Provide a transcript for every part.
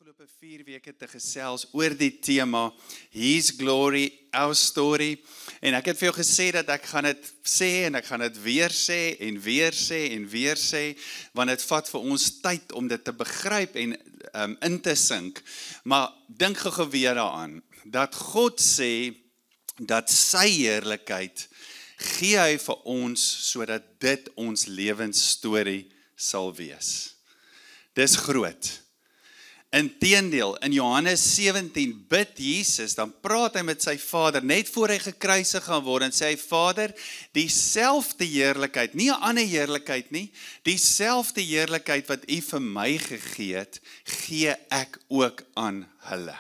afgelope 4 weke te gesels oor die tema His Glory, Our Story. En ek het vir jou gesê dat ek gaan dit sê en ek gaan dit weer sê en weer sê en weer sê, want dit vat vir ons tyd om dit te begryp en in te sink. Maar dink gou weer daaraan, dat God sê dat sy heerlikheid gee hy vir ons, sodat dit ons lewensstorie sal wees. Dis groot. Inteendeel, in Johannes 17 bid Jesus, dan praat hy met sy Vader, net voor hy gekruisig gaan word, en sê hy, Vader, dieselfde heerlikheid, nie 'n ander heerlikheid nie, dieselfde heerlikheid wat U vir my gegee het, gee ek ook aan hulle.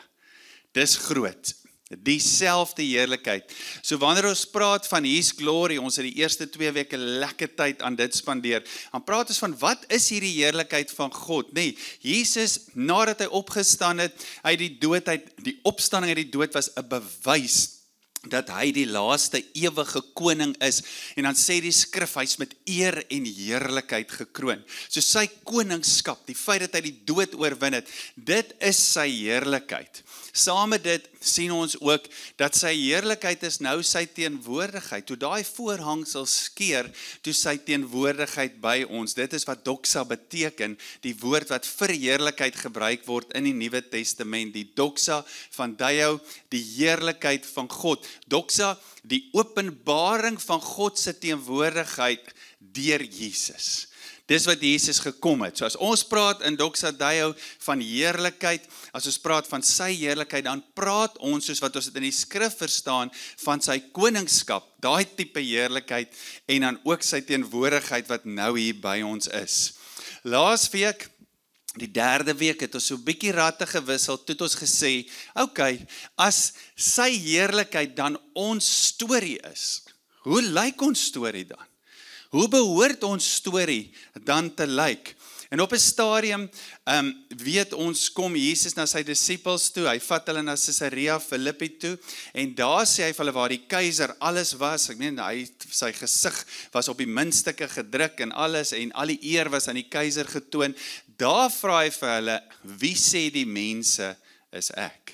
Dis groot. Dieselfde heerlikheid. So wanneer ons praat van His Glory, ons het die eerste 2 weke lekker tyd aan dit spandeer, dan praat ons van wat is hierdie heerlikheid van God? Nee, Jesus, nadat hy opgestaan het, uit die dood, die opstanding uit die dood was 'n bewys dat hy die laaste ewige koning is, en dan sê die skrif, hy's met eer en heerlikheid gekroon. So sy koningskap, die feit dat hy die dood oorwin het, dit is sy heerlikheid. Saam met dit sien ons ook dat sy heerlikheid is nou sy teenwoordigheid. Toe daai voorhangsel skeur, toe sy teenwoordigheid by ons. Dit is wat doxa beteken, die woord wat vir heerlikheid gebruik word in die Nuwe Testament. Die doxa van Deo, die heerlikheid van God. Doxa, die openbaring van God se teenwoordigheid deur Jesus. Dis wat Jesus gekom het. So as ons praat in Doxa Deo van heerlikheid, as ons praat van sy heerlikheid, dan praat ons, soos wat ons dit in die skrif verstaan, van sy koningskap, daai tipe heerlikheid, en dan ook sy teenwoordigheid wat nou hier by ons is. Laas week, die 3de week, het ons so 'n bietjie ratte gewissel, toe het ons gesê, okay, as sy heerlikheid dan ons storie is, hoe lyk ons storie dan? Hoe behoort ons storie dan te lyk? En op 'n stadium, weet ons, kom Jesus na sy disippels toe, hy vat hulle na Caesarea Philippi toe, en daar sê hy vir hulle waar die keiser alles was, ek meen, sy gesig was op die muntstukke gedruk en alles, en al die eer was aan die keiser getoon. Daar vra hy vir hulle, wie sê die mense is ek?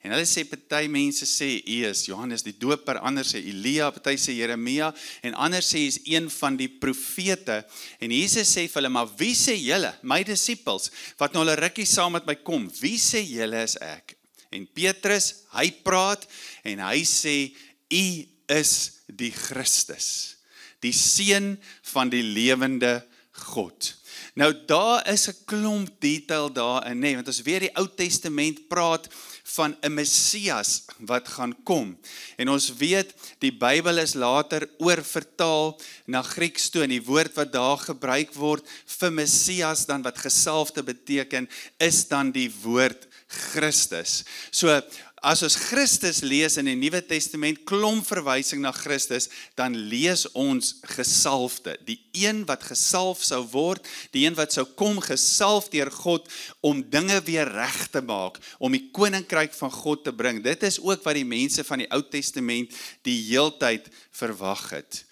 En hulle sê, party mense sê, U is Johannes die Doper, ander sê Elia, party sê Jeremia, en ander sê, is een van die profete. En Jesus sê vir hulle, maar wie sê julle, my disippels, wat nou hulle rukkie saam met my kom, wie sê julle is ek? En Petrus, hy praat, en hy sê, U is die Christus, die seun van die lewende God. Nou daar is 'n klomp detail daarin, nee, want as weer die Ou Testament praat van 'n Messias wat gaan kom. En ons weet, die Bybel is later oorvertaal na Grieks toe, en die woord wat daar gebruik word vir Messias dan wat gesalfde beteken, is dan die woord Christus. So, as ons Christus lees in die Nuwe Testament, klomp verwysing na Christus, dan lees ons gesalfde. Die een wat gesalf sou word, die een wat sou kom gesalf deur God, om dinge weer reg te maak, om die koninkryk van God te bring. Dit is ook wat die mense van die Ou Testament die heeltyd verwag het.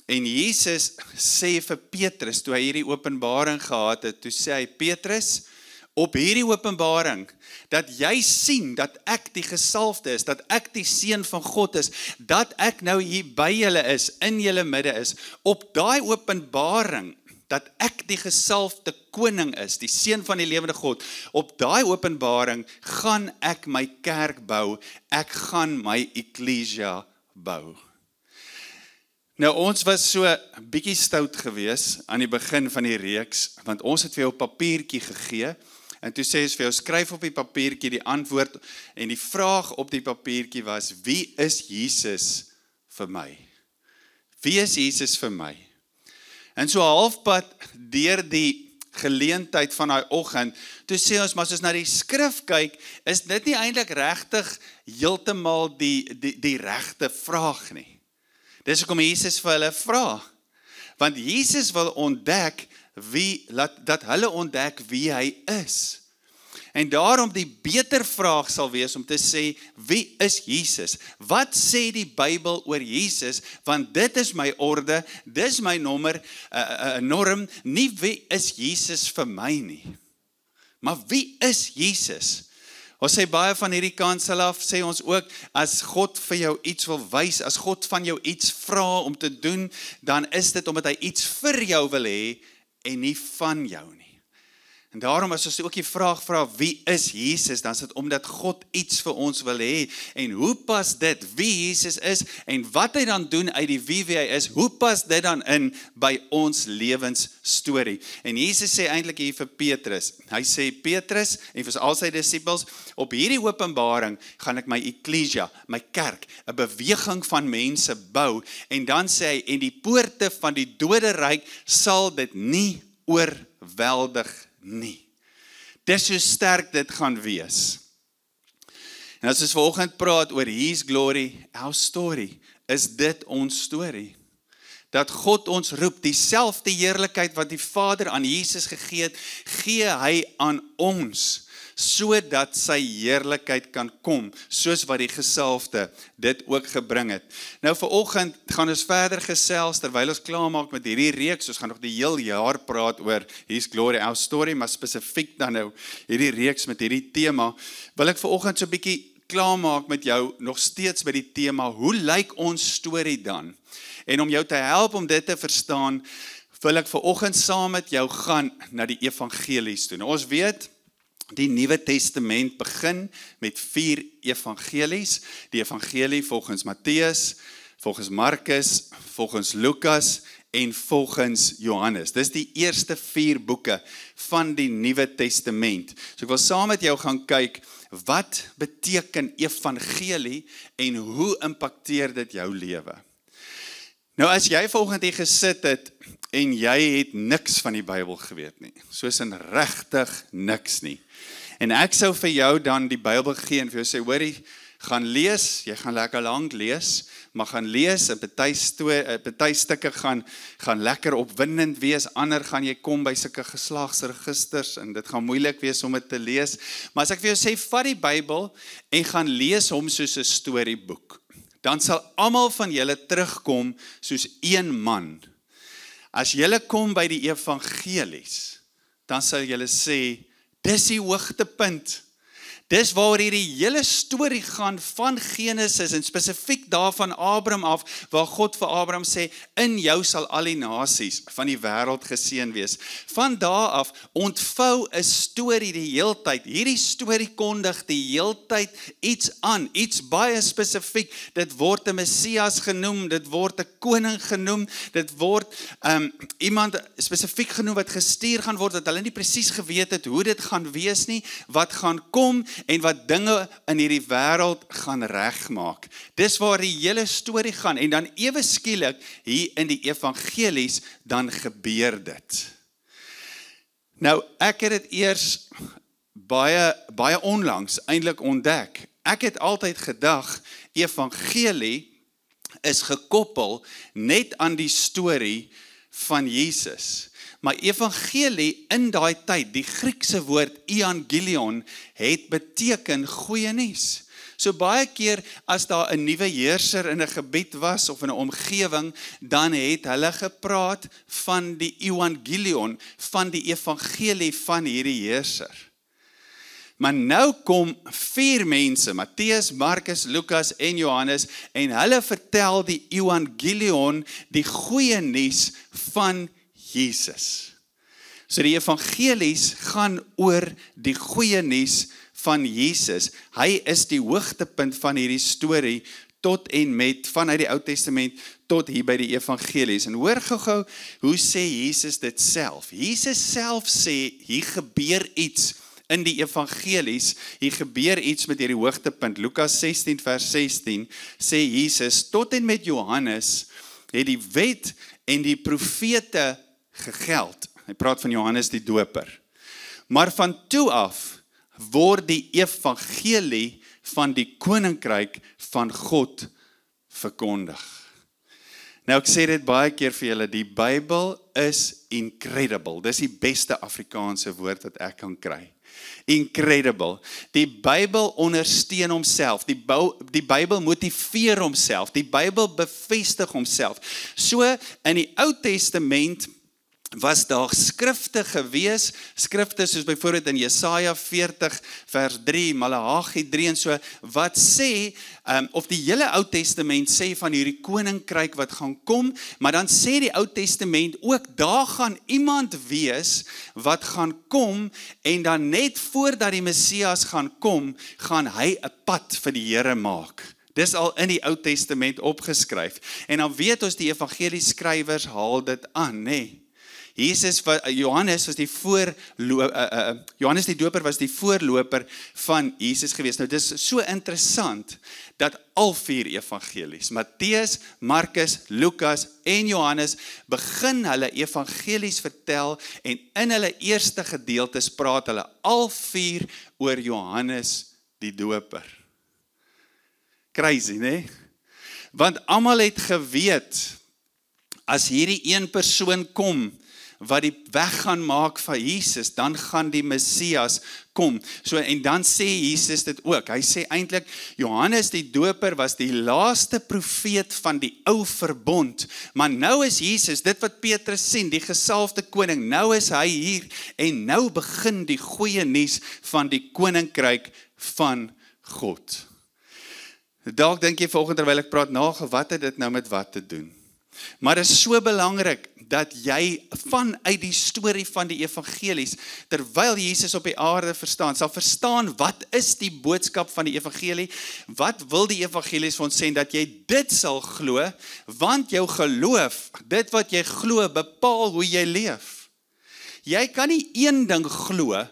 En Jesus sê vir Petrus, toe hy hierdie openbaring gehad het, toe sê hy, Petrus, op hierdie openbaring, dat jy sien, dat ek die gesalfde is, dat ek die seun van God is, dat ek nou hier by julle is, in julle midde is, op daai openbaring, dat ek die gesalfde koning is, die seun van die lewende God, op daai openbaring, gaan ek my kerk bou, ek gaan my eklesia bou. Nou ons was so 'n bietjie stout gewees, aan die begin van die reeks, want ons het vir jou 'n papiertjie gegee, en toe sê ons vir jou, skryf op die papiertjie die antwoord, en die vraag op die papiertjie was, wie is Jesus vir my? Wie is Jesus vir my? En so halfpad deur die geleentheid van daai oggend, toe sê ons, maar as ons na die skrif kyk, is dit nie eintlik regtig heeltemal die regte vraag nie. Dis hoekom Jesus vir hulle vra, want Jesus wil ontdek, dat hulle ontdek wie hy is. En daarom die beter vraag sal wees om te sê, wie is Jesus? Wat sê die Bybel oor Jesus? Want dit is my orde, dis my norm, nie wie is Jesus vir my nie. Maar wie is Jesus? Ons sê baie van hierdie kansel af, sê ons ook, as God vir jou iets wil wys, as God van jou iets vra om te doen, dan is dit omdat hy iets vir jou wil hê en nie van jou nie. En daarom as ons ook die vraag vra, wie is Jesus, dan is dit omdat God iets vir ons wil hê. En hoe pas dit, wie Jesus is, en wat hy dan doen uit die wie hy is, hoe pas dit dan in by ons lewensstorie? En Jesus sê eintlik hier vir Petrus, hy sê, Petrus, en vir al sy disippels, op hierdie openbaring gaan ek my eklesia, my kerk, 'n beweging van mense bou, en dan sê hy, en die poorte van die doderyk sal dit nie oorweldig nie. Dis hoe sterk dit gaan wees. En as ons vanoggend praat oor His glory, our story, is dit ons storie. Dat God ons roep, dieselfde heerlikheid wat die Vader aan Jesus gegee het, gee hy aan ons, sodat sy heerlikheid kan kom, soos wat die gesalfde dit ook gebring het. Nou vanoggend gaan ons verder gesels, terwyl ons klaarmaak met hierdie reeks, ons gaan nog die heel jaar praat oor His glory, our story, maar spesifiek dan nou hierdie reeks met hierdie tema, wil ek vanoggend so 'n bietjie klaarmaak met jou, nog steeds by die tema, hoe lyk ons storie dan? En om jou te help om dit te verstaan, wil ek vanoggend saam met jou gaan na die evangelies toe. Nou, ons weet, die Nuwe Testament begin met 4 evangelies, die evangelie volgens Matteus, volgens Markus, volgens Lukas en volgens Johannes. Dis die eerste 4 boeke van die Nuwe Testament. So ek wil saam met jou gaan kyk, wat beteken evangelie en hoe impakteer dit jou lewe? Nou as jy vanoggend hier gesit het en jy het niks van die Bybel geweet nie, soos in regtig niks nie. En ek sou vir jou dan die Bybel gee en vir jou sê, hoorie, gaan lees, jy gaan lekker lank lees, maar gaan lees, en party stukke gaan lekker opwindend wees, ander gaan jy kom by sulke geslagsregisters, en dit gaan moeilik wees om dit te lees, maar as ek vir jou sê, vat die Bybel, en gaan lees hom soos 'n storieboek, dan sal almal van julle terugkom soos een man. As julle kom by die evangelies, dan sal julle sê, dis die hoogtepunt. Dis waar hierdie hele storie gaan van Genesis en spesifiek daarvan Abraham af, waar God vir Abraham sê, in jou sal al die nasies van die wêreld geseën wees. Van daar af ontvou 'n storie die heeltyd. Hierdie storie kondig die heeltyd iets aan, iets baie spesifiek. Dit word 'n Messias genoem, dit word 'n koning genoem, dit word iemand spesifiek genoem wat gestuur gaan word, dat hulle nie presies geweet het hoe dit gaan wees nie, wat gaan kom, en wat dinge in hierdie wêreld gaan regmaak. Dis waar die hele storie gaan, en dan ewe skielik, hier in die evangelies, dan gebeur dit. Nou, ek het dit eers baie onlangs eintlik ontdek. Ek het altyd gedag, evangelie is gekoppel net aan die storie van Jesus. Maar evangelie in daai tyd, die Griekse woord evangelion, het beteken goeie nuus. So baie keer as daar 'n nuwe heerser in 'n gebied was of in 'n omgewing, dan het hulle gepraat van die evangelion, van die evangelie van hierdie heerser. Maar nou kom 4 mense, Matteus, Markus, Lukas en Johannes, en hulle vertel die evangelion, die goeie nuus van Jesus. So die evangelies gaan oor die goeie nuus van Jesus. Hy is die hoogtepunt van hierdie storie tot en met vanuit die Ou Testament tot hier by die evangelies. En hoor gou-gou, hoe sê Jesus dit self? Jesus self sê, hier gebeur iets in die evangelies, hier gebeur iets met hierdie hoogtepunt. Lukas 16 vers 16 sê Jesus, tot en met Johannes het die wet en die profete gegeld. Hy praat van Johannes die Doper. Maar van toe af word die evangelie van die koninkryk van God verkondig. Nou ek sê dit baie keer vir julle, die Bybel is incredible. Dis die beste Afrikaanse woord wat ek kan kry. Incredible. Die Bybel ondersteun homself. Die Bybel motiveer homself. Die Bybel bevestig homself. So in die Ou Testament was daar skrifte gewees, skrifte soos byvoorbeeld in Jesaja 40 vers 3, Maleagi 3 en so, wat sê, of die hele Ou Testament sê van hierdie koninkryk wat gaan kom, maar dan sê die Ou Testament ook, daar gaan iemand wees wat gaan kom, en dan net voordat die Messias gaan kom, gaan hy 'n pad vir die Here maak. Dis al in die Ou Testament opgeskryf. En dan weet ons die evangelieskrywers haal dit aan, nê? Johannes die Doper was die voorloper van Jesus gewees. Nou dis so interessant dat al 4 evangelies, Matteus, Markus, Lukas en Johannes begin hulle evangelies vertel en in hulle eerste gedeeltes praat hulle al 4 oor Johannes die Doper. Crazy, né? Want almal het geweet as hierdie een persoon kom wat die weg gaan maak van Jesus, dan gaan die Messias kom. So, en dan sê Jesus dit ook. Hy sê eintlik, Johannes die Doper was die laaste profeet van die ou verbond. Maar nou is Jesus, dit wat Petrus sien, die gesalfde koning, nou is hy hier, en nou begin die goeie nuus van die koninkryk van God. Dalk dink jy vanoggend terwyl ek praat, wat het dit nou met wat te doen? Maar dit is so belangrik dat jy vanuit die storie van die evangelies, terwyl Jesus op die aarde sal verstaan wat is die boodskap van die evangelie, wat wil die evangelies vir ons sê, dat jy dit sal glo, want jou geloof, dit wat jy glo, bepaal hoe jy leef. Jy kan nie een ding glo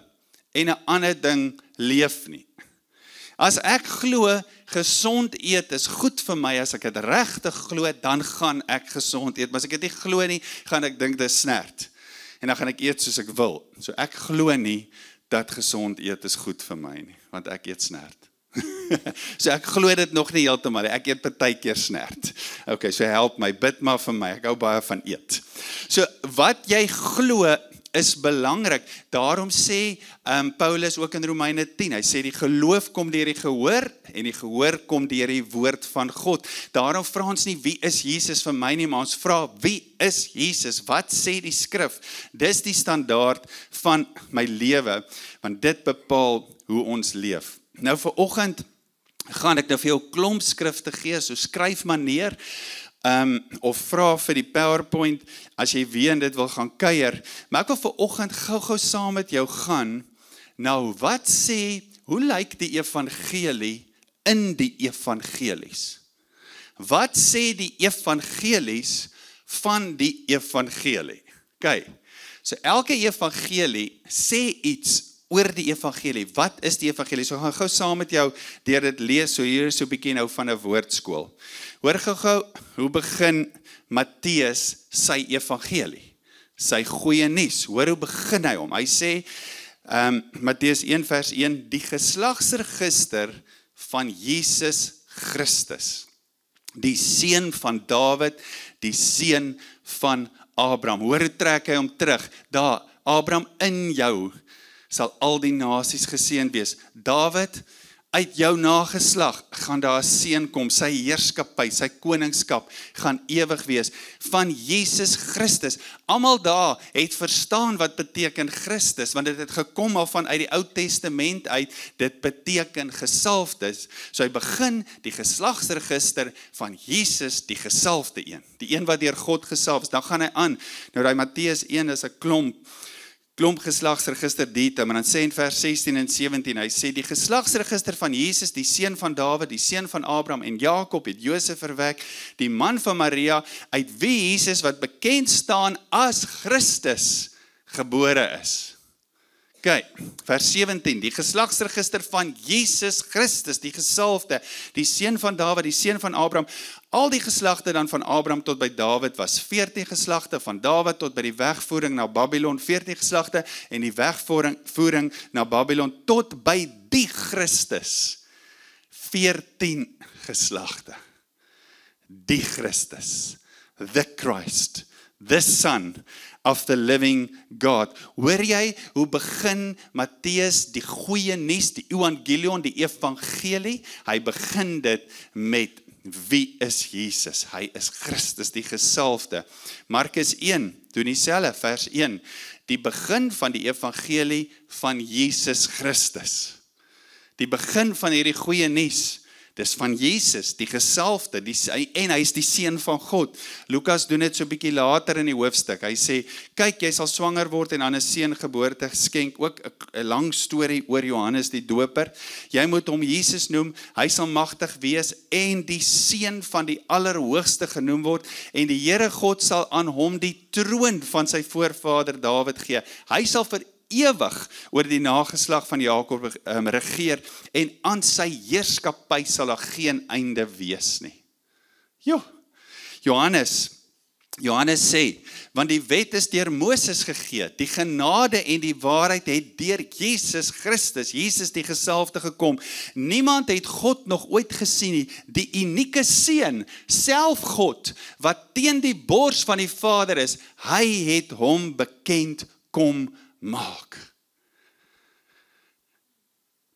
en 'n ander ding leef nie. As ek glo, gesond eet is goed vir my, as ek dit regtig glo, dan gaan ek gesond eet. Maar as ek dit nie glo nie, gaan ek dink dit is snert. En dan gaan ek eet soos ek wil. So ek glo nie dat gesond eet is goed vir my nie, want ek eet snert. So ek glo dit nog nie heeltemal, ek eet partykeer snert. Okay, so help my, bid maar vir my, ek hou baie van eet. So wat jy glo is belangrik. Daarom sê Paulus ook in Romeine 10, hy sê die geloof kom deur die gehoor en die gehoor kom deur die woord van God. Daarom vra ons nie wie is Jesus vir my nie, maar ons vra wie is Jesus? Wat sê die skrif? Dis die standaard van my lewe, want dit bepaal hoe ons leef. Nou vanoggend gaan ek nou vir jou klomp skrifte gee, so skryf maar neer. Of vra vir die PowerPoint, as jy weer in dit wil gaan kuier. Maar ek wil vanoggend gou saam met jou gaan, nou wat sê, hoe lyk die evangelie in die evangelies? Wat sê die evangelies van die evangelie? Okay, so elke evangelie sê iets oor die evangelie. Wat is die evangelie? So gaan gou saam met jou deur dit lees, so hier is so 'n bietjie nou van 'n woordskool. Hoor gou, hoe begin Matteus sy evangelie? Sy goeie nuus. Hoor hoe begin hy hom? Hy sê, Matteus 1 vers 1, die geslagsregister van Jesus Christus, die seun van Dawid, die seun van Abraham. Hoor hoe trek hy hom terug? Daar, Abraham, in jou sal al die nasies geseën wees. Dawid, uit jou nageslag gaan daar 'n seun kom, sy heerskappy, sy koningskap gaan ewig wees, van Jesus Christus. Almal daar het verstaan wat beteken Christus, want dit het gekom al van uit die Ou Testament uit, dit beteken gesalfdes. So hy begin die geslagsregister van Jesus, die gesalfde een, die een wat deur God gesalf is. Dan gaan hy aan, nou daai Matteus 1 is 'n klomp geslagsregister detail, maar dan sê in vers 16 en 17, hy sê, die geslagsregister van Jesus, die seun van Dawid, die seun van Abraham en Jakob het Josef verwek, die man van Maria, uit wie Jesus wat bekend staan as Christus gebore is. Kyk, vers 17, die geslagsregister van Jesus Christus, die gesalfde, die seun van Dawid, die seun van Abraham, al die geslagte dan van Abraham tot by Dawid was 14 geslagte, van Dawid tot by die wegvoering na Babylon 14 geslagte, en die wegvoering na Babylon tot by die Christus 14 geslagte. Die Christus, the Christ, the Son of the living God. Hoor jy hoe begin Matteus die goeie nuus, die evangelion, die evangelie? Hy begin dit met wie is Jesus? Hy is Christus, die gesalfde. Markus 1 doen dieselfde, vers 1. Die begin van die evangelie van Jesus Christus. Die begin van hierdie goeie nuus. Dis van Jesus, die gesalfde, en hy is die seun van God. Lukas doen dit so 'n bietjie later in die hoofstuk. Hy sê, kyk, jy sal swanger word en aan 'n seun geboorte skenk, ook 'n lang storie oor Johannes die Doper. Jy moet hom Jesus noem, hy sal magtig wees en die seun van die Allerhoogste genoem word en die Here God sal aan hom die troon van sy voorvader Dawid gee. Hy sal vir ewig oor die nageslag van Jakob regeer en aan sy heerskappy sal daar geen einde wees nie. Johannes sê, want die wet is deur Moses gegee, die genade en die waarheid het deur Jesus Christus, Jesus die gesalfde gekom. Niemand het God nog ooit gesien nie, die unieke seun, self God, wat teen die bors van die Vader is, hy het hom bekend kom maak.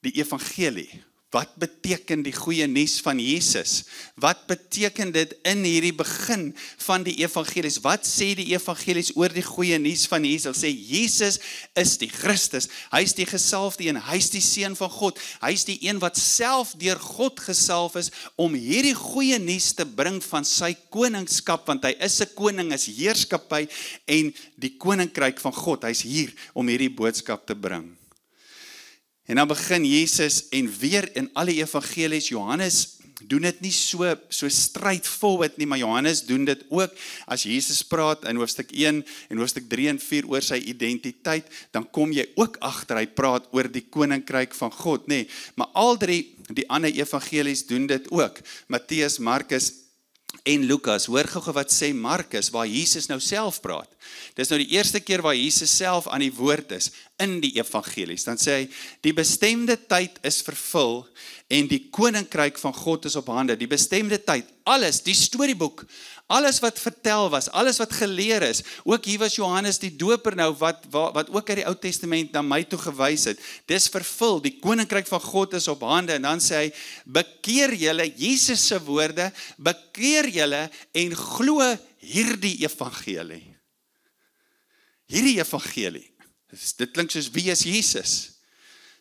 Die evangelie, wat beteken die goeie nuus van Jesus? Wat beteken dit in hierdie begin van die evangelies? Wat sê die evangelies oor die goeie nuus van Jesus? Sê Jesus is die Christus, hy is die gesalfde een, hy is die seun van God, hy is die een wat self deur God gesalf is om hierdie goeie nuus te bring van sy koningskap, want hy is 'n koning, is heerskappy en die koninkryk van God, hy is hier om hierdie boodskap te bring. En dan begin Jesus en weer in alle evangelies, Johannes doen dit nie so straightforward nie, maar Johannes doen dit ook, as Jesus praat in hoofstuk 1 en hoofstuk 3 en 4 oor sy identiteit, dan kom jy ook agter, hy praat oor die koninkryk van God, nee, maar al drie, die ander evangelies doen dit ook, Matteus, Markus en Lukas, hoor gou wat sê Markus, waar Jesus nou self praat. Dis nou die eerste keer waar Jesus self aan die woord is, in die evangelies. Dan sê hy, die bestemde tyd is vervul, en die koninkryk van God is op hande. Die bestemde tyd, alles, die storieboek, alles wat vertel was, alles wat geleer is, ook hier was Johannes die Doper nou, wat ook uit die Ou Testament na my toe gewys het, dis vervul, die koninkryk van God is op hande, en dan sê hy, bekeer julle, Jesus se woorde, bekeer julle, en glo hierdie evangelie. Hierdie evangelie, dit klink soos wie is Jesus?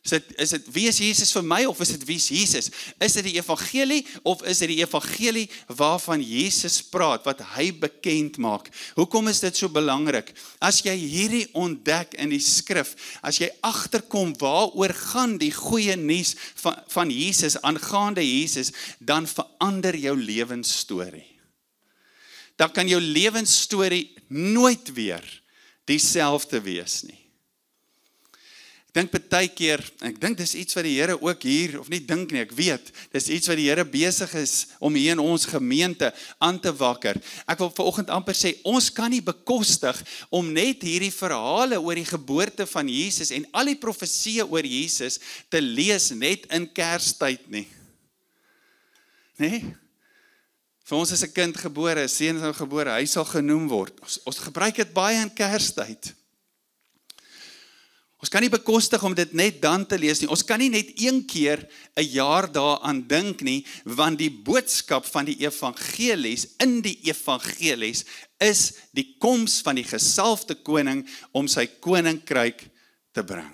Is dit wie is Jesus vir my, of is dit wie is Jesus? Is dit die evangelie, of is dit die evangelie waarvan Jesus praat, wat hy bekend maak? Hoekom is dit so belangrik? As jy hierdie ontdek in die skrif, as jy agterkom waaroor gaan die goeie nuus van Jesus, aangaande Jesus, dan verander jou lewensstorie. Dan kan jou lewensstorie nooit weer dieselfde wees nie. Ek dink baie keer, ek dink dis iets wat die Here ook hier, of nie dink nie, ek weet, dis iets wat die Here besig is om hier in ons gemeente aan te wakker. Ek wil vanoggend amper sê, ons kan nie bekostig om net hierdie verhale oor die geboorte van Jesus en al die profesieë oor Jesus te lees net in Kerstyd nie. Nee? Vir ons is 'n kind gebore, 'n seun is gebore, hy sal genoem word. Ons gebruik dit baie in Kerstyd. Ons kan nie bekostig om dit net dan te lees nie. Ons kan nie net een keer 'n jaar daaraan dink nie, want die boodskap van die evangelies, in die evangelies, is die koms van die gesalfde koning om sy koninkryk te bring.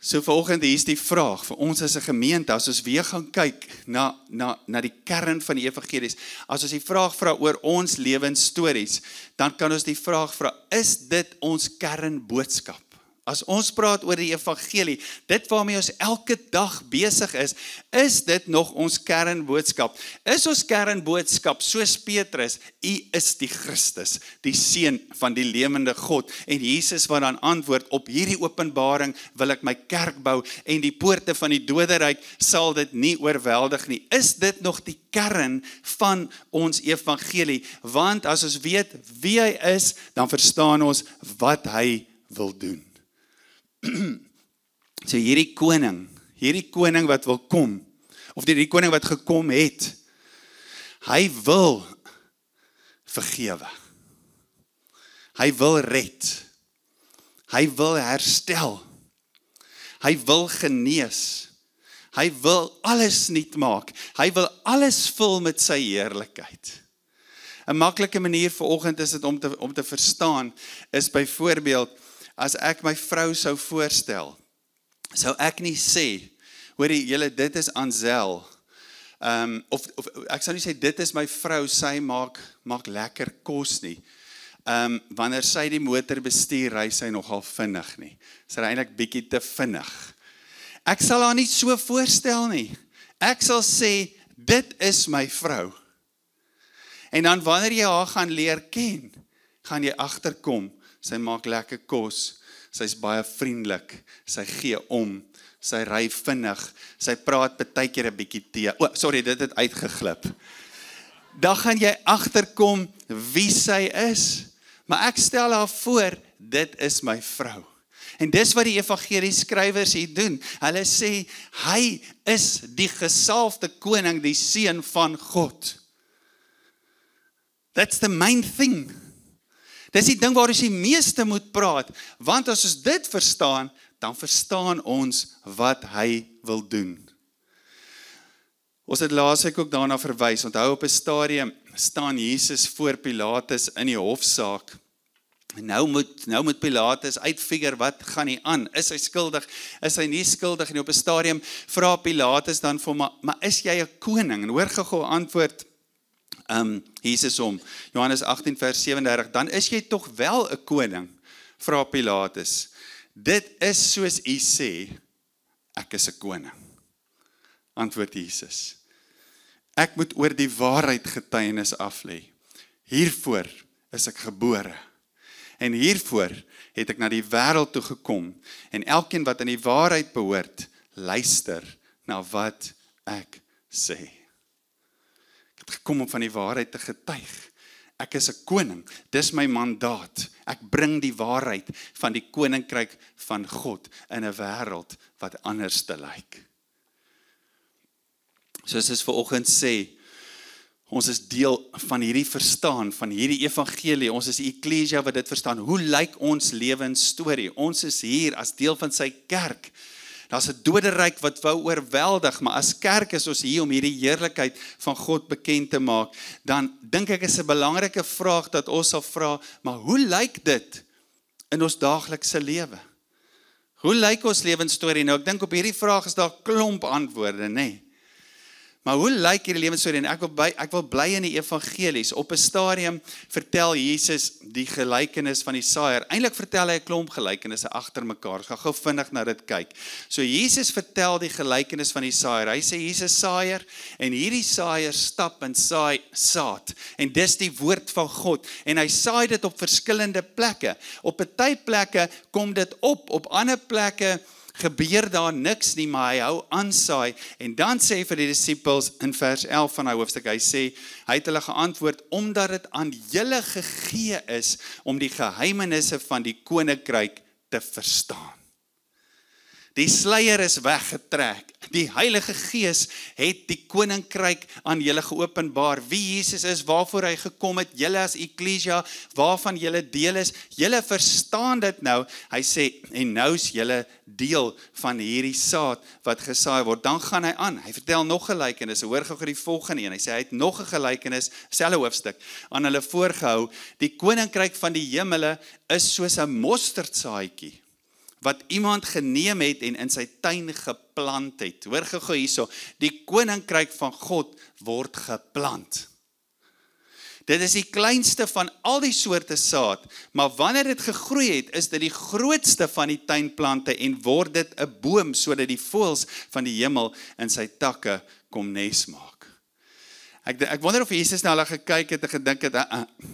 So vanoggend hier is die vraag vir ons as 'n gemeente, as ons weer gaan kyk na die kern van die evangelies, as ons die vraag vra oor ons lewensstories, dan kan ons die vraag vra, is dit ons kernboodskap? As ons praat oor die evangelie, dit waarmee ons elke dag besig is dit nog ons kernboodskap? Is ons kernboodskap, soos Petrus, U is die Christus, die seun van die lewende God, en Jesus wat dan antwoord, op hierdie openbaring wil ek my kerk bou, en die poorte van die doderyk sal dit nie oorweldig nie. Is dit nog die kern van ons evangelie? Want as ons weet wie hy is, dan verstaan ons wat hy wil doen. So hierdie koning wat wil kom, of die koning wat gekom het, hy wil vergewe, hy wil red, hy wil herstel, hy wil genees, hy wil alles nuut maak, hy wil alles vul met sy heerlikheid. 'n maklike manier vanoggend is dit om te verstaan, is byvoorbeeld, as ek my vrou sou voorstel, sou ek nie sê, hoorie, julle, dit is Ansel, of ek sou nie sê, dit is my vrou, sy maak lekker kos nie. Wanneer sy die motor bestuur, ry sy nogal vinnig nie. Sy ry eintlik bietjie te vinnig. Ek sal haar nie so voorstel nie. Ek sal sê, dit is my vrou. En dan wanneer jy haar gaan leer ken, gaan jy agterkom, sy maak lekker kos, sy's baie vriendelik, sy gee om, sy ry vinnig, sy praat partykeer 'n bietjie te. Sorry, dit het uitgeglip. Dan gaan jy agterkom wie sy is. Maar ek stel haar voor, dit is my vrou. En dis wat die evangelieskrywers hier doen. Hulle sê, hy is die gesalfde koning, die seun van God. That's the main thing. Dis die ding waar ons die meeste moet praat, want as ons dit verstaan, dan verstaan ons wat hy wil doen. Ons het laasweek ook daarna verwys, onthou op 'n stadium staan Jesus voor Pilatus in die hofsaak. Nou moet Pilatus uitfigure wat gaan nie aan. Is hy skuldig? Is hy nie skuldig? En op 'n stadium vra Pilatus dan vir hom, maar is jy 'n koning? En hoor gou antwoord Jesus om, Johannes 18 vers 37, dan is jy tog wel 'n koning, vra Pilatus. Dit is soos u sê, ek is 'n koning. Antwoord Jesus. Ek moet oor die waarheid getuienis aflê. Hiervoor is ek gebore. En hiervoor het ek na die wêreld toe gekom. En elkeen wat aan die waarheid behoort, luister na wat ek sê. Ek het gekom om van die waarheid te getuig. Ek is 'n koning, dis my mandaat. Ek bring die waarheid van die koninkryk van God in 'n wêreld wat anders te lyk. Soos ons vanoggend sê, ons is deel van hierdie verstaan, van hierdie evangelie, ons is die eklesia wat dit verstaan. Hoe lyk ons lewensstorie? Ons is hier as deel van sy kerk. Daar's 'n doderyk wat wou oorweldig, maar as kerk is ons hier om hierdie heerlikheid van God bekend te maak. Dan dink ek is 'n belangrike vraag dat ons sal vra, maar hoe lyk dit in ons daaglikse lewe? Hoe lyk ons lewensstorie? Nou, ek dink op hierdie vraag is daar 'n klomp antwoorde, nê? Maar hoe lyk hierdie lewensstorie? En ek wil bly in die evangelies. Op 'n stadium vertel Jesus die gelykenis van die saaier. Eintlik vertel hy 'n klomp gelykenisse agter mekaar. Ons gaan gou vinnig na dit kyk. So Jesus vertel die gelykenis van die saaier. Hy sê hier's 'n saaier en hierdie saaier stap en saai saad. En dis die woord van God. En hy saai dit op verskillende plekke. Op party plekke kom dit op ander plekke gebeur daar niks nie, maar hy hou aansaai. En dan sê hy vir die disippels in vers 11 van hy hoofstuk, hy sê, hy het hulle geantwoord, omdat dit aan julle gegee is om die geheimenisse van die koninkryk te verstaan. Die sluier is weggetrek. Die Heilige Gees het die koninkryk aan julle geopenbaar. Wie Jesus is, waarvoor hy gekom het, julle as eklesia, waarvan julle deel is, julle verstaan dit nou. Hy sê, en nou is julle deel van hierdie saad wat gesaai word. Dan gaan hy aan. Hy vertel nog gelykenis. Hoor gou die volgende een. Hy sê hy het nog 'n gelykenis, selfe hoofstuk, aan hulle voorgehou. Die koninkryk van die hemele is soos 'n mosterdsaadjie wat iemand geneem het en in sy tuin geplant het. Hoor gou hierso, die koninkryk van God word geplant. Dit is die kleinste van al die soorte saad, maar wanneer dit gegroei het, is dit die grootste van die tuinplante en word dit 'n boom, sodat die voëls van die hemel in sy takke kom nes maak. Ek wonder of Jesus nou al gekyk het en gedink het,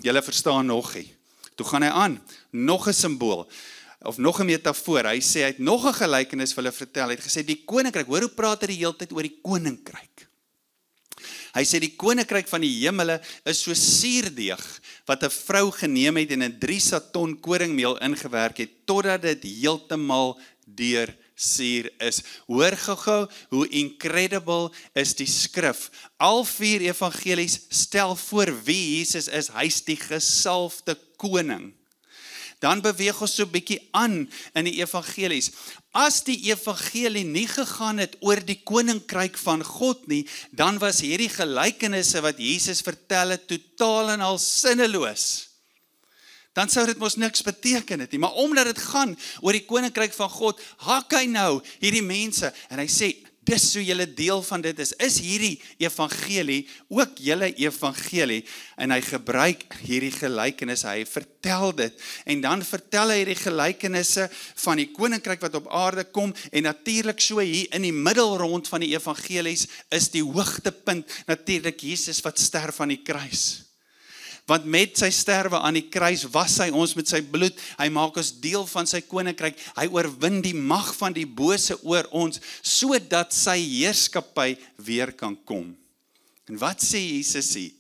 julle verstaan nog nie. Toe gaan hy aan, nog 'n simbool, of nog 'n metafoor. Hy sê, hy het nog 'n gelykenis vir hulle vertel. Hy het gesê, die koninkryk, hoor hoe praat hy die hele tyd oor die koninkryk. Hy sê, die koninkryk van die hemele is so suurdeeg, wat 'n vrou geneem het en in 3 saton koringmeel ingewerk het, totdat dit heeltemal deursuur is. Hoor gou hoe incredible is die skrif. Al 4 evangelies stel voor wie Jesus is. Hy's die gesalfde koning. Dan beweeg ons so 'n bietjie aan in die evangelies. As die evangelie nie gegaan het oor die koninkryk van God nie, dan was hierdie gelykenisse wat Jesus vertel het totaal en al sinneloos. Dan sou dit mos niks beteken het nie. Maar omdat dit gaan oor die koninkryk van God, hak hy nou hierdie mense en hy sê, dis hoe julle deel van dit is hierdie evangelie, ook julle evangelie, en hy gebruik hierdie gelykenisse, hy vertel dit, en dan vertel hy hierdie gelykenisse van die koninkryk wat op aarde kom, en natuurlik so hier in die middelrond van die evangelies, is die hoogtepunt natuurlik Jesus wat sterf aan die kruis. Want met sy sterwe aan die kruis was hy ons met sy bloed, hy maak ons deel van sy koninkryk, hy oorwin die mag van die bose oor ons, sodat sy heerskappy weer kan kom. En wat sê Jesus hier?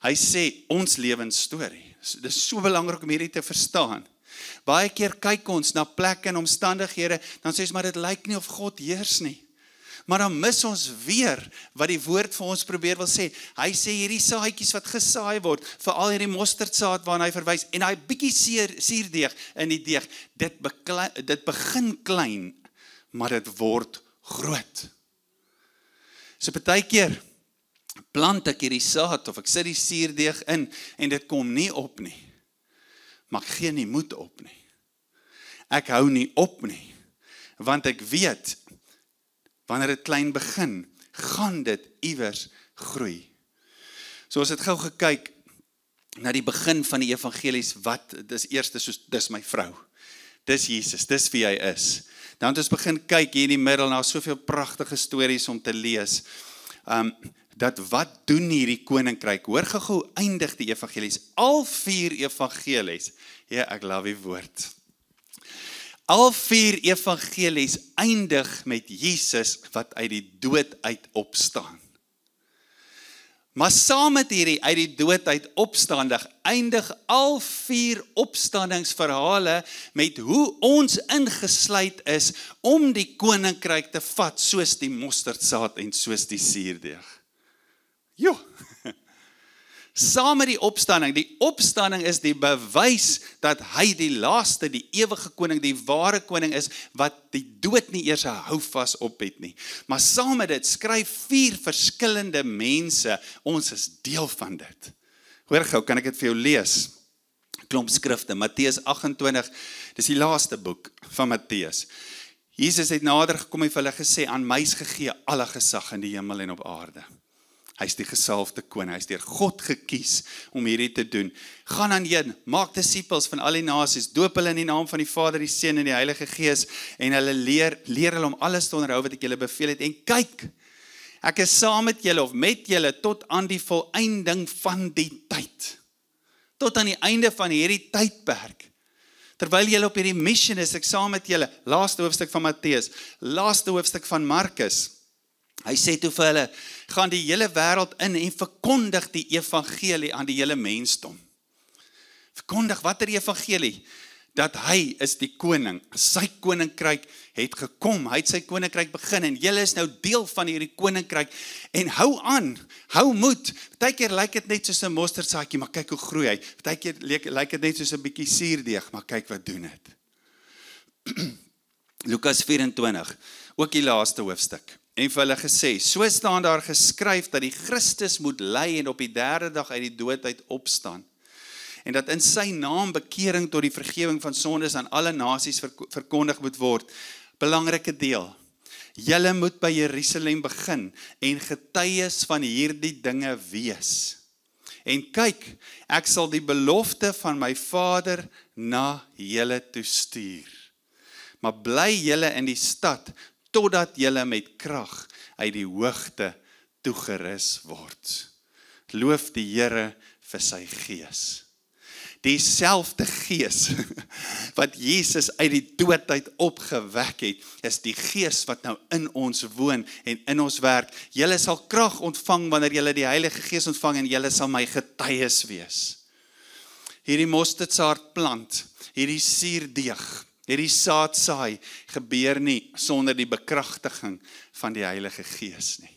Hy sê ons lewensstorie. Dit is so belangrik om hierdie te verstaan. Baie keer kyk ons na plekke en omstandighede, dan sê ons maar dit lyk nie of God heers nie. Maar dan mis ons weer wat die woord vir ons probeer wil sê. Hy sê hierdie saadjies wat gesaai word, veral hierdie mosterdsaad waarna hy verwys, en hy bietjie suurdeeg in die deeg, dit begin klein, maar dit word groot. So partykeer plant ek hierdie saad, of ek sit die suurdeeg in, en dit kom nie op nie. Maar ek gee nie moed op nie. Ek hou nie op nie, want ek weet, wanneer dit klein begin, gaan dit iewers groei. So as het gou gekyk na die begin van die evangelies, wat, dis eerste soos, dis my vrou, dis Jesus, dis wie hy is. Dan het ons begin kyk hier in die middel, na soveel pragtige stories om te lees, dat wat doen hierdie koninkryk, hoor gou eindig die evangelies, al 4 evangelies, ja, ek love die woord, al 4 evangelies eindig met Jesus wat uit die dood uit opstaan. Maar saam met hierdie uit die dood uit opstandig, eindig al 4 opstandingsverhale met hoe ons ingesluit is om die koninkryk te vat, soos die mosterdsaad en soos die suurdeeg. Jo! Saam met die opstanding is die bewys dat hy die laaste, die ewige koning, die ware koning is, wat die dood nie eers 'n houvas op het nie. Maar saam met dit skryf 4 verskillende mense, ons is deel van dit. Hoor gou, kan ek dit vir jou lees? Klomp skrifte, Matteus 28, dis die laaste boek van Matteus. Jesus het nader gekom en vir hulle gesê, aan my is gegee alle gesag in die hemel en op aarde. Hy is die gesalfde koning, hy is deur God gekies om hierdie te doen. Gaan dan heen, maak disippels van al die nasies, doop hulle in die naam van die Vader, die Seun en die Heilige Gees, en hulle leer hulle om alles te onderhou wat ek julle beveel het, en kyk, ek is saam met julle, of met julle, tot aan die volëinding van die tyd. Tot aan die einde van hierdie tydperk. Terwyl julle op hierdie mission is, ek saam met julle, laaste hoofstuk van Matteus, laaste hoofstuk van Markus, hy sê toe vir hulle, gaan die hele wêreld in en verkondig die evangelie aan die hele mensdom. Verkondig watter evangelie? Dat hy is die koning, sy koninkryk het gekom, hy het sy koninkryk begin, en julle is nou deel van hierdie koninkryk, en hou aan, hou moed, partykeer lyk dit net soos 'n mosterdsaadjie, maar kyk hoe groei hy, partykeer lyk dit net soos 'n bietjie suurdeeg, maar kyk wat doen dit. Lukas 24, ook die laaste hoofstuk. En vir hulle gesê, so staan daar geskryf dat die Christus moet ly en op die 3de dag uit die dood uit opstaan. En dat in sy naam bekering tot die vergewing van sondes aan alle nasies verkondig moet word. Belangrike deel. Julle moet by Jerusalem begin en getuies van hierdie dinge wees. En kyk, ek sal die belofte van my Vader na julle toe stuur. Maar bly julle in die stad, totdat julle met krag uit die hoogte toegerus word. Loof die Here vir sy gees. Dieselfde gees wat Jesus uit die dood uit opgewek het, is die gees wat nou in ons woon en in ons werk. Julle sal krag ontvang wanneer julle die Heilige Gees ontvang en julle sal my getuies wees. Hierdie mosterdsaad plant, hierdie suurdeeg, hierdie saad saai, gebeur nie sonder die bekragtiging van die Heilige Gees nie.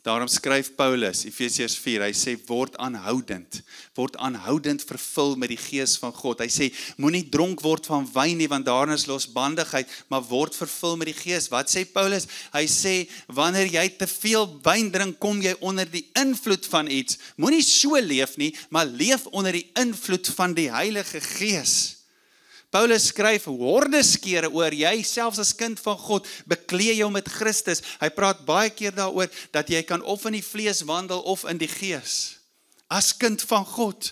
Daarom skryf Paulus, Efesiërs 4, hy sê, word aanhoudend vervul met die gees van God. Hy sê, moenie dronk word van wyn nie, want daarin is losbandigheid, maar word vervul met die gees. Wat sê Paulus? Hy sê, wanneer jy te veel wyn drink, kom jy onder die invloed van iets. Moenie so leef nie, maar leef onder die invloed van die Heilige Gees. Paulus skryf hordeskere oor, jy selfs as kind van God, beklee jou met Christus. Hy praat baie keer daaroor, dat jy kan of in die vlees wandel, of in die gees. As kind van God,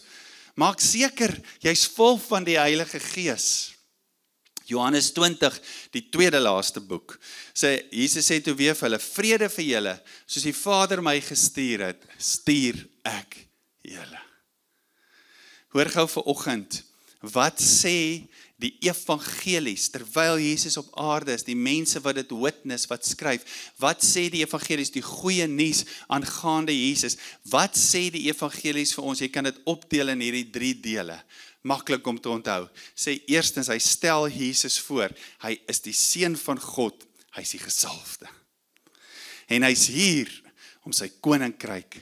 maak seker, jy's vol van die Heilige Gees. Johannes 20, die tweede laaste boek, Jesus sê toe weer vir hulle, vrede vir julle, soos die Vader my gestuur het, stuur ek julle. Hoor gou vanoggend, wat sê die evangelies, terwyl Jesus op aarde is, die mense wat dit witness, wat skryf, wat sê die evangelies, die goeie nuus aangaande Jesus, wat sê die evangelies vir ons, jy kan dit opdeel in hierdie 3 dele, maklik om te onthou, sê eerstens, hy stel Jesus voor, hy is die seun van God, hy is die gesalfde, en hy is hier, om sy koninkryk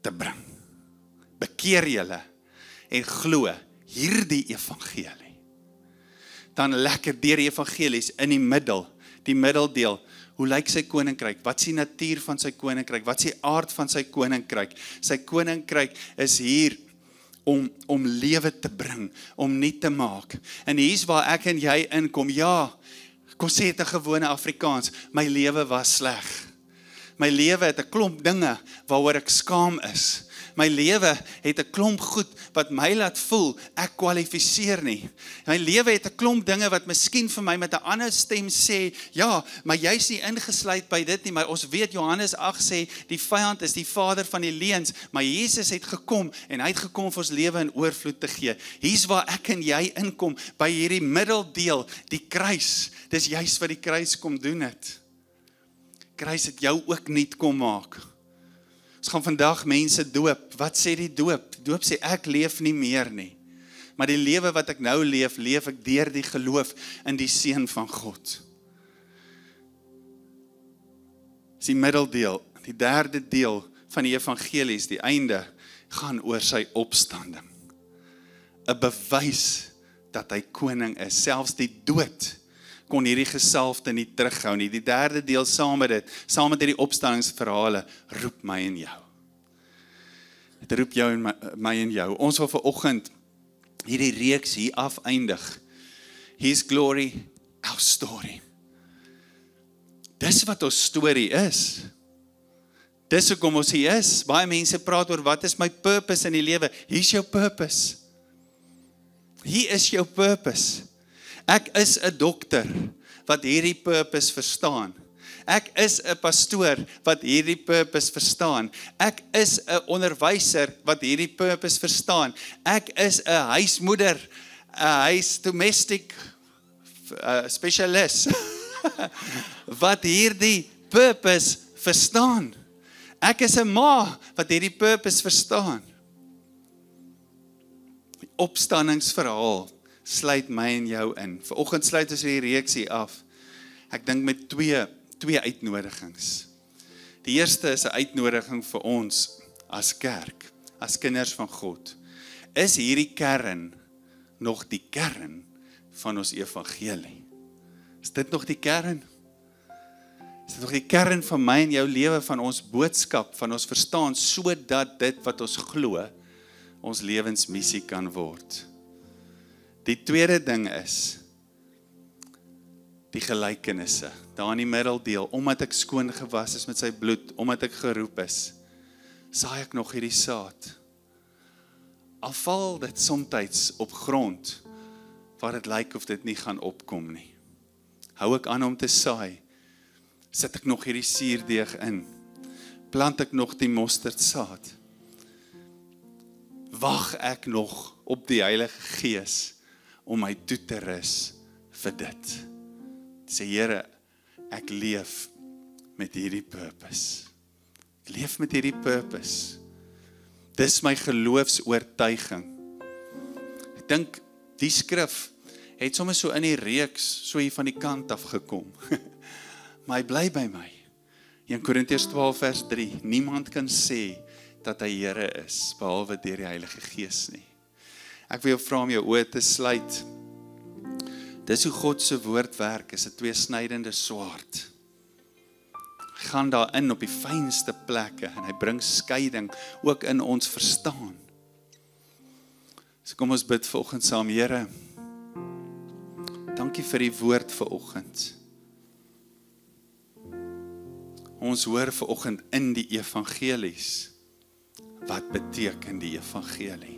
te bring, bekeer julle, en glo, hierdie evangelie, dan lekker deur die evangelies in die middeldeel, hoe lyk sy koninkryk, wat is die natuur van sy koninkryk, wat is die aard van sy koninkryk is hier om lewe te bring, om nuut te maak, en hier is waar ek en jy inkom, ja, kom sê het 'n gewone Afrikaans, my lewe was sleg, my lewe het 'n klomp dinge, waaroor ek skaam is, my lewe het 'n klomp goed, wat my laat voel, ek kwalifiseer nie. My lewe het 'n klomp dinge, wat miskien vir my met 'n ander stem sê, ja, maar jy is nie ingesluit by dit nie, maar ons weet, Johannes 8 sê, die vyand is die vader van die leuns, maar Jesus het gekom, en hy het gekom vir ons lewe in oorvloed te gee. Hier's waar ek en jy inkom, by hierdie middeldeel, die kruis, dis juist wat die kruis kom doen het. Kruis het jou ook nuut kom maak. Ons gaan vandag mense doop. Wat sê die doop? Doop sê ek leef nie meer nie. Maar die lewe wat ek nou leef, leef ek deur die geloof in die seun van God. Dis die middeldeel, die derde deel van die evangelies, die einde, gaan oor sy opstanding. 'n bewys dat hy koning is, selfs die dood kon hierdie gesalfde nie terughou nie. Die derde deel saam met hierdie opstandingsverhale, roep my en jou. Dit roep jou en my en jou. Ons wil vanoggend hierdie reeks hier afeindig. His glory, our story. Dis wat ons storie is. Dis hoekom ons hier is. Baie mense praat oor wat is my purpose in die lewe. Hier's jou purpose. Hier is jou purpose. Ek is 'n dokter wat hierdie purpose verstaan. Ek is 'n pastoor wat hierdie purpose verstaan. Ek is 'n onderwyser wat hierdie purpose verstaan. Ek is 'n huismoeder, 'n domestic specialist wat hierdie purpose verstaan. Ek is 'n ma wat hierdie purpose verstaan. Die opstandingsverhaal sluit my en jou in. Vanoggend sluit ons hierdie reeksie af. Ek dink met twee uitnodigings. Die eerste is 'n uitnodiging vir ons as kerk, as kinders van God. Is hierdie kern nog die kern van ons evangelie? Is dit nog die kern? Is dit nog die kern van my en jou lewe, van ons boodskap, van ons verstaan, sodat dit wat ons glo, ons lewensmissie kan word? Die tweede ding is die gelykenisse, daar in die middeldeel, omdat ek skoon gewas is met sy bloed, omdat ek geroep is, saai ek nog hierdie saad. Al val dit soms op grond, waar dit lyk of dit nie gaan opkom nie. Hou ek aan om te saai, sit ek nog hierdie suurdeeg in, plant ek nog die mosterdsaad, wag ek nog op die Heilige Gees, om my toe te rus vir dit. Sê Here, ek leef met hierdie purpose. Ek leef met hierdie purpose. Dis my geloofsoortuiging. Ek dink die skrif het soms so in die reeks, so hier van die kant af gekom. Maar hy bly by my. 1 Korintiërs 12 vers 3, niemand kan sê dat hy Here is, behalwe deur die Heilige Gees nie. Ek wil jou vra om jou oë te sluit. Dis hoe God se woord werk, is 'n tweesnydende swaard. Hy gaan daarin op die fynste plekke en hy bring skeiding ook in ons verstaan. So kom ons bid vanoggend saam, Here. Dankie vir die woord vanoggend. Ons hoor vanoggend in die evangelies. Wat beteken die evangelie?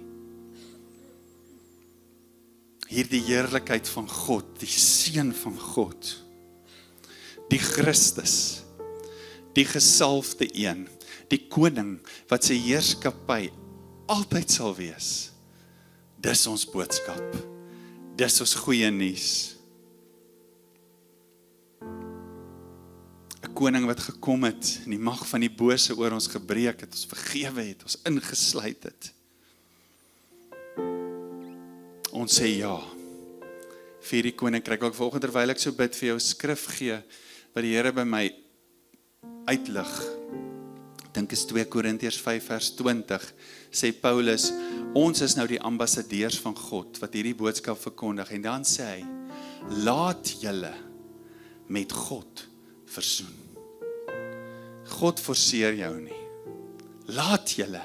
Hierdie heerlikheid van God, die seun van God, die Christus, die gesalfde een, die koning wat sy heerskappy altyd sal wees. Dis ons boodskap. Dis ons goeie nuus. 'n Koning wat gekom het en die mag van die bose oor ons gebreek het, ons vergewe het, ons ingesluit het. Ons sê ja vir die koninkryk. Ook vanoggend terwyl ek so bid vir jou skrif gee wat die Here by my uitlig. Dink is 2 Korintiërs 5 vers 20 sê Paulus, ons is nou die ambassadeurs van God wat hierdie boodskap verkondig en dan sê hy, laat julle met God versoen. God forceer jou nie. Laat julle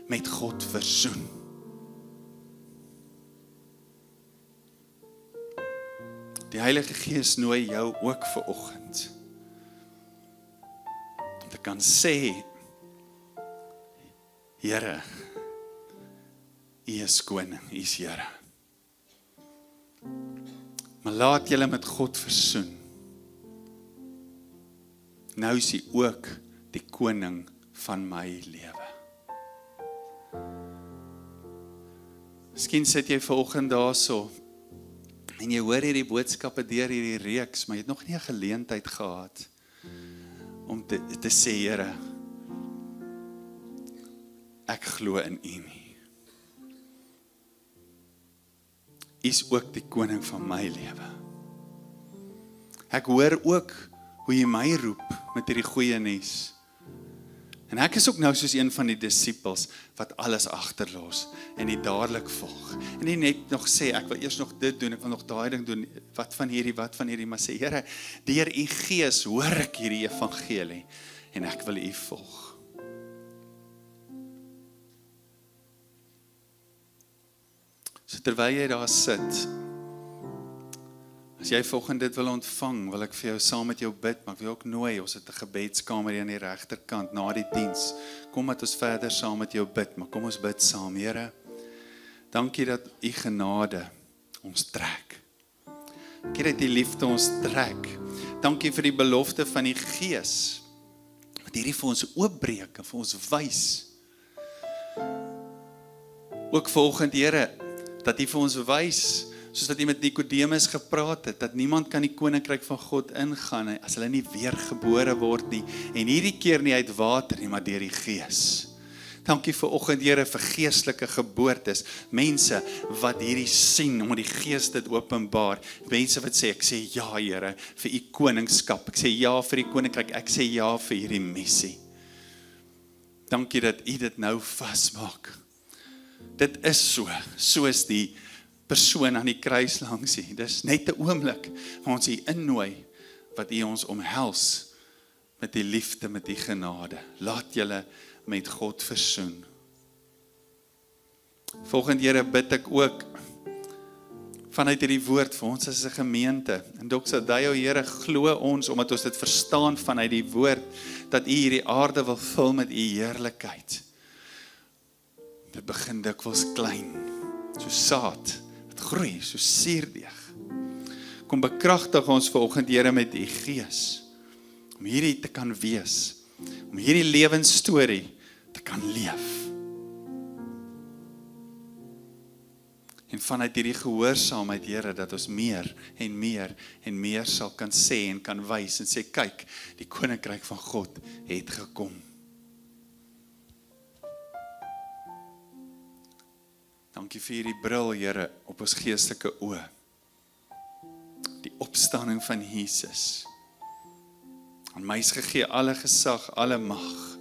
met God versoen. Die Heilige Gees nooi jou ook vanoggend om te kan sê, Here, U is koning, U is Here. Maar laat julle met God versoen. Nou is hy ook die koning van my lewe. Miskien sit jy vanoggend daarso en jy hoor hierdie boodskappe deur hierdie reeks, maar jy het nog nie 'n geleentheid gehad om te sê, Here, ek glo in U nie. U is ook die koning van my lewe. Ek hoor ook hoe jy my roep met hierdie goeie nuus. En ek is ook nou soos een van die disippels wat alles agterlos en nie dadelik volg. En nie net nog sê, ek wil eers nog dit doen, ek wil nog daai ding doen, wat van hierdie, maar sê, Here, deur U Gees hoor ek hierdie evangelie en ek wil U volg. So terwyl jy daar sit, as jy volgende dit wil ontvang, wil ek vir jou saam met jou bid, maar ek wil ook nooi, ons het 'n gebedskamer hier aan die regterkant, na die diens. Kom dat ons verder saam met jou bid, maar kom ons bid saam, Here. Dankie dat U genade ons trek. Dankie dat U liefde ons trek. Dankie vir die belofte van die Gees, wat hierdie vir ons oopbreek en vir ons wys. Ook volgende, Here, dat U vir ons wys, soos wat U met Nikodemus gepraat het, dat niemand kan die koninkryk van God ingaan as hulle nie weergebore word nie, en hierdie keer nie uit water nie, maar deur die Gees. Dankie vir oggend, Here, vir geestelike geboortes, mense wat hierdie sien, omdat die Gees dit openbaar, mense wat sê, ek sê ja, Here, vir U koningskap, ek sê ja vir die koninkryk, ek sê ja vir hierdie missie. Dankie dat U dit nou vasmaak. Dit is so is die persoon aan die kruis langs U. Dis net 'n oomblik waar ons U innooi, wat U ons omhels met die liefde, met die genade. Laat julle met God versoen. Volgende, Here, bid ek ook vanuit hierdie woord vir ons as 'n gemeente. En Dr. Dayo, Here, glo ons, omdat ons dit verstaan vanuit die woord, dat U hierdie aarde wil vul met U heerlikheid. Dit begin dikwels klein, so saad, het groei, so suurdeeg. Kom bekragtig ons vanoggend, Here, met U Gees, om hierdie te kan wees, om hierdie lewensstorie te kan leef. En vanuit hierdie gehoorsaamheid, Here, dat ons meer en meer en meer sal kan sê en kan wys en sê, kyk, die koninkryk van God het gekom. Dankie vir hierdie bril, Here, op ons geestelike oë. Die opstanding van Jesus. Aan my is gegee alle gesag, alle mag.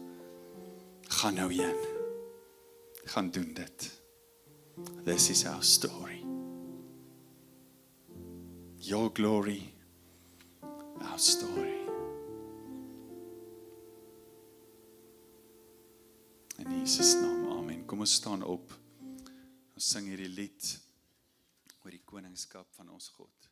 Gaan nou heen. Gaan doen dit. This is our story. Your glory, our story. In Jesus naam, amen. Kom ons staan op. Ons sing hierdie lied oor die koningskap van ons God.